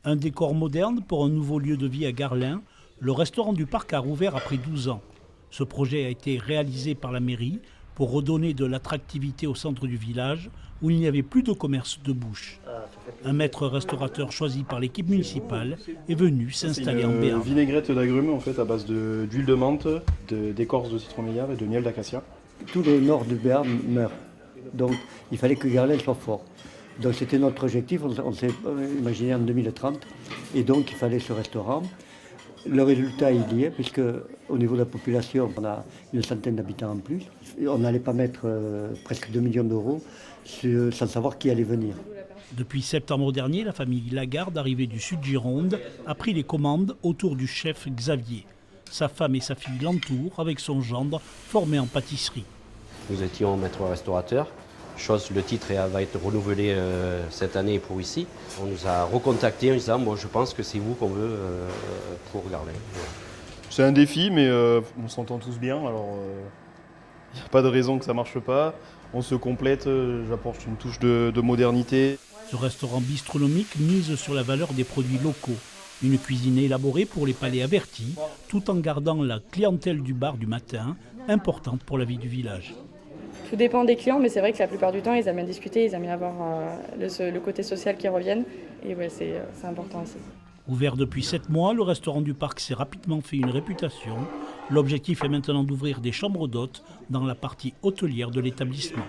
Un décor moderne pour un nouveau lieu de vie à Garlin, le restaurant du parc a rouvert après 12 ans. Ce projet a été réalisé par la mairie pour redonner de l'attractivité au centre du village où il n'y avait plus de commerce de bouche. Un maître restaurateur choisi par l'équipe municipale est venu s'installer en C'est une Béarn. vinaigrette d'agrumes en fait à base d'huile de menthe, d'écorce de citron meilleur et de miel d'acacia. Tout le nord du Béarn meurt. Donc il fallait que Garlin soit fort. Donc c'était notre objectif, on s'est imaginé en 2030. Et donc il fallait ce restaurant. Le résultat il y est, puisque au niveau de la population, on a une centaine d'habitants en plus. Et on n'allait pas mettre presque 2 millions d'euros sans savoir qui allait venir. Depuis septembre dernier, la famille Lagarde, arrivée du sud Gironde, a pris les commandes autour du chef Xavier. Sa femme et sa fille l'entourent avec son gendre formé en pâtisserie. Nous étions maître restaurateur. Le titre va être renouvelé cette année pour ici. On nous a recontactés en disant bon, je pense que c'est vous qu'on veut pour Garlin. C'est un défi, mais on s'entend tous bien, alors il n'y a pas de raison que ça ne marche pas. On se complète, j'apporte une touche de modernité. Ce restaurant bistronomique mise sur la valeur des produits locaux. Une cuisine élaborée pour les palais avertis, tout en gardant la clientèle du bar du matin, importante pour la vie du village. Tout dépend des clients, mais c'est vrai que la plupart du temps, ils aiment bien discuter, ils aiment bien avoir le côté social qui revienne. Et ouais, c'est important aussi. Ouvert depuis 7 mois, le restaurant du parc s'est rapidement fait une réputation. L'objectif est maintenant d'ouvrir des chambres d'hôtes dans la partie hôtelière de l'établissement.